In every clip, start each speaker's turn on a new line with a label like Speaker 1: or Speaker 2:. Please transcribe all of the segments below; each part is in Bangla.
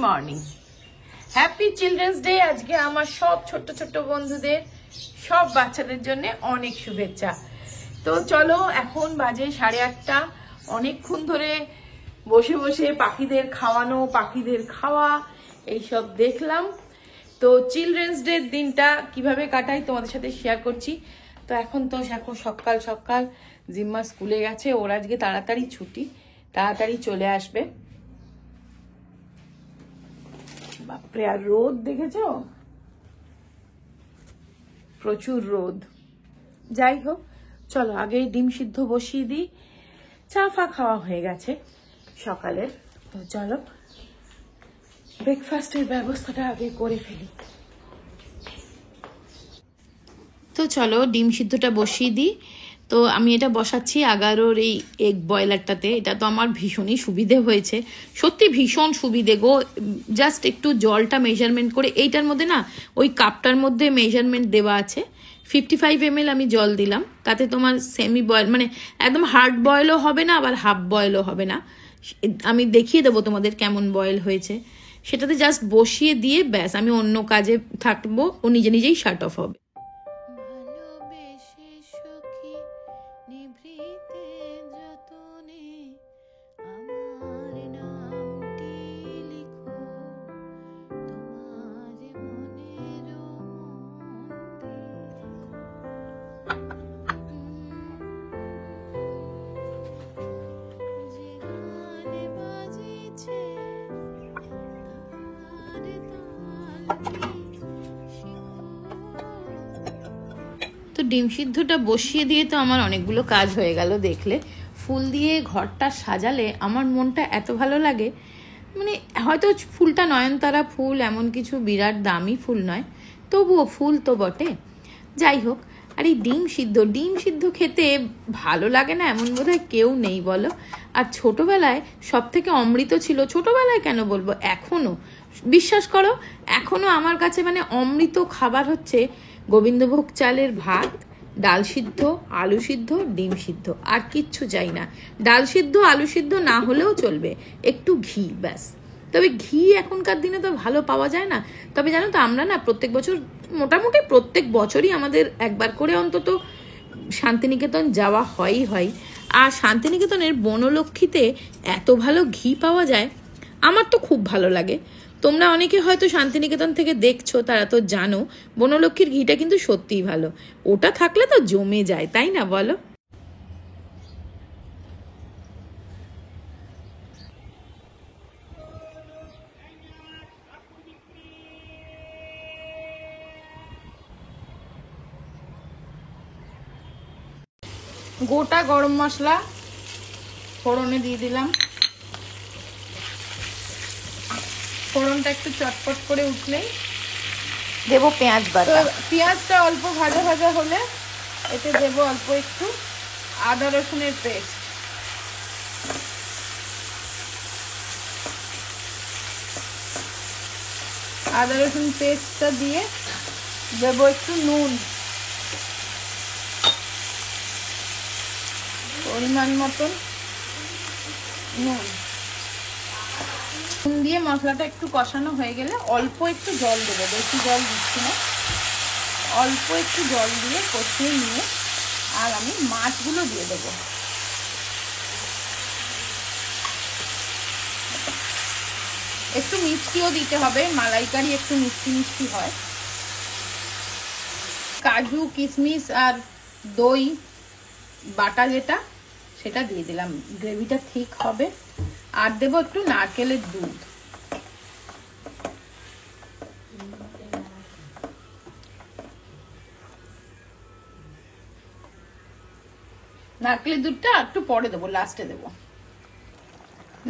Speaker 1: Morning, happy children's day. আজকে আমার সব ছোট্ট ছোট্ট বন্ধুদের, সব বাচ্চাদের জন্য অনেক শুভেচ্ছা। তো চলো, এখন বাজে 8:30। অনেকক্ষণ ধরে বসে বসে পাখিদের খাওয়ানো, পাখিদের খাওয়া এইসব দেখলাম। তো চিলড্রেন্স ডে দিনটা কিভাবে কাটাই তোমাদের সাথে শেয়ার করছি। তো এখন সকাল সকাল জিম্মা স্কুলে গেছে, ওর আজকে তাড়াতাড়ি ছুটি, তাড়াতাড়ি চলে আসবে। বাপরে, আর রোদ দেখেছো, প্রচুর রোদ। যাই হোক, চলো আগে ডিম সিদ্ধ বসিয়ে দিই। চা ফা খাওয়া হয়ে গেছে সকালের, তো চলো ব্রেকফাস্টের ব্যবস্থাটা আগে করে ফেলি। তো চলো ডিম সিদ্ধটা বসিয়ে দিই। তো আমি এটা বসাচ্ছি 11-র এই এগ বয়লারটাতে। এটা তো আমার ভীষণই সুবিধে হয়েছে, সত্যি ভীষণ সুবিধে গো। জাস্ট একটু জলটা মেজারমেন্ট করে, এইটার মধ্যে না ওই কাপটার মধ্যে মেজারমেন্ট দেওয়া আছে। 55 ml আমি জল দিলাম, তাতে তোমার সেমি বয়েল, মানে একদম হার্ড বয়েলও হবে না, আবার হাফ বয়েলও হবে না। আমি দেখিয়ে দেবো তোমাদের কেমন বয়েল হয়েছে। সেটাতে জাস্ট বসিয়ে দিয়ে ব্যাস, আমি অন্য কাজে থাকবো, ও নিজে নিজেই শাট অফ হবে। তো ডিম সিদ্ধটা বসিয়ে দিয়ে তো আমার অনেকগুলো কাজ হয়ে গেল। দেখলে ফুল দিয়ে ঘরটা সাজালে আমার মনটা এত ভালো লাগে। মানে হয়তো ফুলটা নয়নতারা ফুল, এমন কিছু বিরাট দামি ফুল নয়, তবুও ফুল তো বটে। যাই হোক, আর এই ডিম সিদ্ধ খেতে ভালো লাগে না এমন বোধহয় কেউ নেই বলো। আর ছোটবেলায় সব থেকে অমৃত ছিল, ছোটবেলায় কেন বলবো, এখনো বিশ্বাস করো, এখনো আমার কাছে মানে অমৃত খাবার হচ্ছে গোবিন্দভোগ চালের ভাত, ডাল সিদ্ধ, আলু সিদ্ধ, ডিম সিদ্ধ, আর কিচ্ছু চাই না। ডাল সিদ্ধ আলু সিদ্ধ না হলেও চলবে, একটু ঘি, ব্যাস। তবে ঘি এখনকার দিনে তো ভালো পাওয়া যায় না। তবে জানো তো, আমরা না প্রত্যেক বছর, মোটামুটি প্রত্যেক বছরই আমাদের একবার করে অন্তত শান্তিনিকেতন যাওয়া হয়। আর শান্তিনিকেতনের বনলক্ষ্মীতে এত ভালো ঘি পাওয়া যায়, আমার তো খুব ভালো লাগে। তোমরা অনেকে হয়তো শান্তিনিকেতন থেকে দেখছো, তারা তো জানো বনলক্ষ্মীর ঘিটা কিন্তু সত্যিই ভালো। ওটা থাকলে তো জমে যায়, তাই না বলো? গোটা গরম মশলা ফোড়নে দিয়ে দিলাম। ফোড়নটা একটু চটপট করে উঠলেই দেবো পেঁয়াজ বাটা। পেঁয়াজটা অল্প ভাজা ভাজা হলে এতে দেবো অল্প একটু আদা রসুনের পেস্ট। আদা রসুন পেস্টটা দিয়ে দেবো একটু নুন, পরিমাণ মতন নুন দিয়ে মশলাটা একটু কষানো হয়ে গেলে অল্প একটু জল দেবো, বেশি জল দিচ্ছি না, অল্প একটু জল দিয়ে কষিয়ে নিয়ে আর আমি মাছগুলো দিয়ে দেবো। একটু মিষ্টিও দিতে হবে, মালাইকারি একটু মিষ্টি মিষ্টি হয়। কাজু কিশমিশ আর দই বাটা যেটা, সেটা দিয়ে দিলাম, গ্রেভিটা ঠিক হবে। আর দেবো একটু নারকেলের দুধ। নারকেলের দুধটা একটু পরে দেবো, লাস্টে দেবো।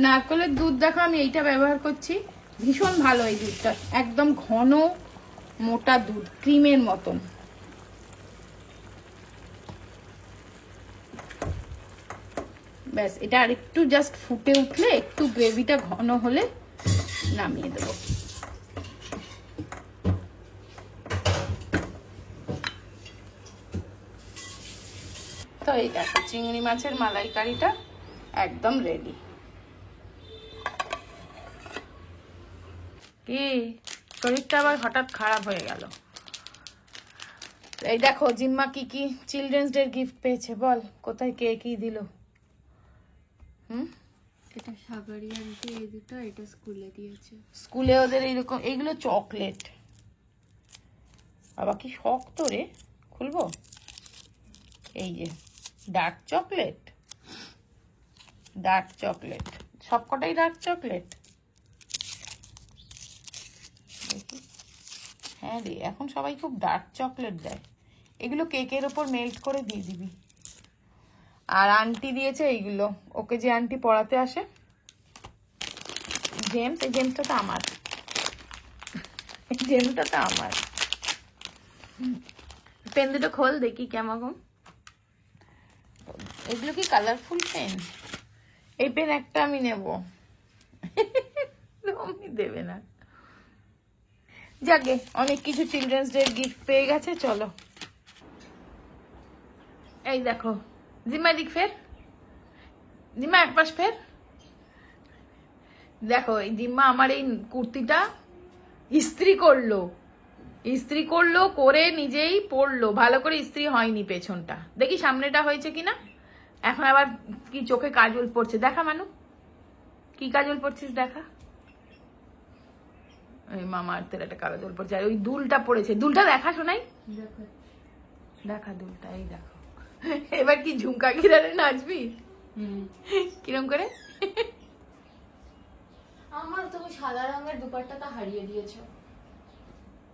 Speaker 1: নারকেলের দুধ দেখো আমি এইটা ব্যবহার করছি, ভীষণ ভালো এই দুধটা, একদম ঘন মোটা দুধ, ক্রিমের মতন। ব্যাস, এটা আর একটু জাস্ট ফুটে উঠলে, একটু গ্রেভিটা ঘন হলে নামিয়ে দেবো। তো এই দেখো চিংড়ি মাছের মালাইকারিটা একদম রেডি। কি শরীরটা আবার হঠাৎ খারাপ হয়ে গেল। এই দেখো জিম্মা কি কি চিলড্রেন্স ডে গিফট পেয়েছে, বল কোথায় কে কি দিল?
Speaker 2: এটা সাগরি আন্টি, এই দুটো এটা স্কুলে দিয়েছে।
Speaker 1: স্কুলে ওদের এইরকম এইগুলো চকলেট। বাবা কি শক্ত রে, খুলবো? এই যে ডার্ক চকলেট, ডার্ক চকলেট, সবকটাই ডার্ক চকলেট। হ্যাঁ রে, এখন সবাই খুব ডার্ক চকলেট দেয়। এগুলো কেকের ওপর মেল্ট করে দিয়ে দিবি। আর আন্টি দিয়েছে এইগুলো, ওকে যে আন্টি পড়াতে আসে, জেমস, এই জেমসটা তো আমার, জেমসটা তো আমার। পেন দুটো খোল দেখি কেমন। এগুলো কি কালারফুল পেন? এই পেন একটা আমি নেব, তুমি দেবে না। যাকে অনেক কিছু চিলড্রেন্স ডে গিফট পেয়ে গেছে। চলো এই দেখো জিম্মা দিক ফের, জিম্মা এক পাশ ফের। দেখো এই জিম্মা আমার এই কুর্তিটা ইস্ত্রি করলো, ইস্ত্রি করলো করে নিজেই পরলো। ভালো করে ইস্ত্রি হয়নি পেছনটা, দেখি সামনেটা হয়েছে কিনা। এখন আবার কি চোখে কাজল পড়ছে, দেখা মানু কি কাজল পড়ছিস দেখা। এই মামা আর্থের একটা কাজল পড়ছে, আর ওই দুলটা পড়েছে। দুলটা দেখা শোনাই, দেখা দুলটা, এই দেখো। এবার কি ঝুমকা গিরারে নাচবি? কিরম করে?
Speaker 2: আমার তুমি সাদা রঙের দুপাট্টাটা হারিয়ে দিয়েছো।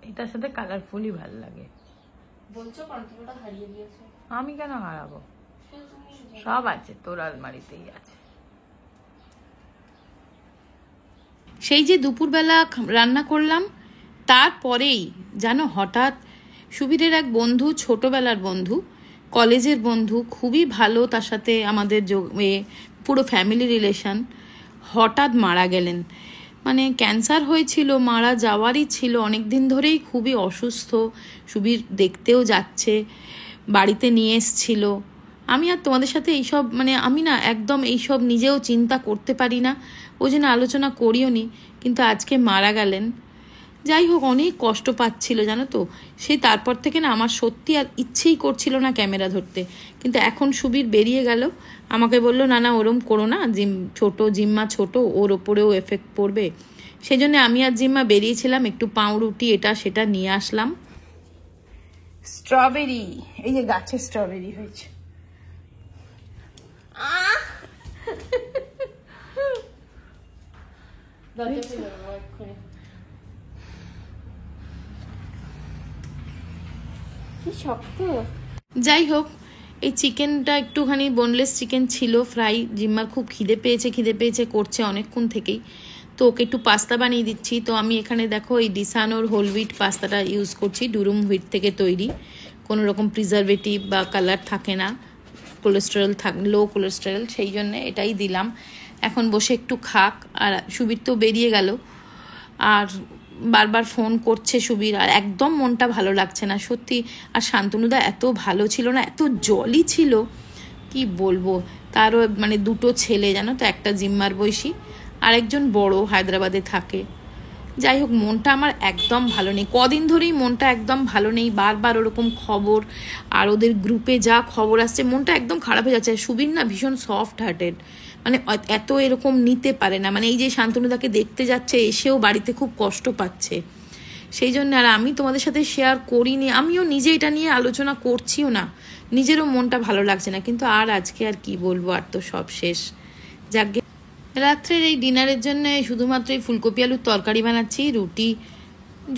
Speaker 1: এটার সাথে কালারফুলই ভালো লাগে।
Speaker 2: বলছো কন্ট্রোলটা হারিয়ে দিয়েছো।
Speaker 1: আমি কেন হারাবো, সব আছে তোর আলমারিতেই আছে। সেই যে দুপুরবেলা রান্না করলাম, তারপরেই জানো হঠাৎ সুবীরের এক বন্ধু, ছোটবেলার বন্ধু, কলেজের বন্ধু, খুবই ভালো, তার সাথে আমাদের পুরো ফ্যামিলি রিলেশন, হঠাৎ মারা গেলেন। মানে ক্যান্সার হয়েছিল, মারা যাওয়ারই ছিল, অনেক দিন ধরেই খুবই অসুস্থ। সুবীর দেখতেও যাচ্ছে, বাড়িতে নিয়ে এসছিল। আমি আর তোমাদের সাথে এইসব মানে আমি না একদম এইসব নিজেও চিন্তা করতে পারি না, ওই জন্য আলোচনা করিও নি। কিন্তু আজকে মারা গেলেন। যাই হোক, অনেক কষ্ট পাচ্ছিল জানো তো। সেই তারপর থেকে না আমার সত্যি আর ইচ্ছেই করছিল না ক্যামেরা ধরতে। কিন্তু এখন সুবীর বেরিয়ে গেল, আমাকে বললো না না ওরম করো না, ছোট জিম্মা ছোট, ওর ওপরেও এফেক্ট পড়বে। সেই জন্য আমি আর জিম্মা বেরিয়েছিলাম, একটু পাউরুটি এটা সেটা নিয়ে আসলাম। স্ট্রবেরি, এই যে গাছে স্ট্রবেরি হয়েছে।
Speaker 2: কি শক্ত।
Speaker 1: যাই হোক, এই চিকেনটা একটুখানি বোনলেস চিকেন ছিল, ফ্রাই। জিম্মার খুব খিদে পেয়েছে করছে অনেকক্ষণ থেকেই, তো ওকে একটু পাস্তা বানিয়ে দিচ্ছি। তো আমি এখানে দেখো এই ডিসানোর হোল হুইট পাস্তাটা ইউজ করছি, ডুরুম হুইট থেকে তৈরি, কোনো রকম প্রিজারভেটিভ বা কালার থাকে না, কোলেস্টেরল লো কোলেস্টেরল, সেই জন্যে এটাই দিলাম। এখন বসে একটু খাক। আর সুবীর তো বেরিয়ে গেল, আর বারবার ফোন করছে সুবীর, আর একদম মনটা ভালো লাগছে না সত্যি। আর শান্তনুদা এত ভালো ছিল না, এত জলই ছিল, কি বলবো। তারও মানে দুটো ছেলে জানো তো, একটা জিম্মার বয়সী, আরেকজন বড় হায়দ্রাবাদে থাকে। যাই হোক, মনটা আমার একদম ভালো নেই, কদিন ধরেই মনটা একদম ভালো নেই। বারবার ওরকম খবর, আর ওদের গ্রুপে যা খবর আসছে, মনটা একদম খারাপ হয়ে যাচ্ছে। সুবীর না ভীষণ সফট হার্টেড, মানে এত এরকম নিতে পারে না। মানে এই যে শান্তনুদাকে দেখতে যাচ্ছে, এসেও বাড়িতে খুব কষ্ট পাচ্ছে। সেই জন্য আর আমি তোমাদের সাথে শেয়ার করিনি, আমিও নিজে এটা নিয়ে আলোচনা করছিও না, নিজেরও মনটা ভালো লাগছে না। কিন্তু আর আজকে আর কি বলবো, আর তো সব শেষ। যাকে রাত্রের এই ডিনারের জন্য শুধুমাত্র এই ফুলকপি আলুর তরকারি বানাচ্ছি, রুটি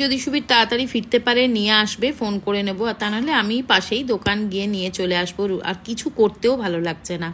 Speaker 1: যদি সুবীর তাড়াতাড়ি ফিরতে পারে নিয়ে আসবে, ফোন করে নেবো। আর তা নাহলে আমি পাশেই দোকান গিয়ে নিয়ে চলে আসবো। আর কিছু করতেও ভালো লাগছে না।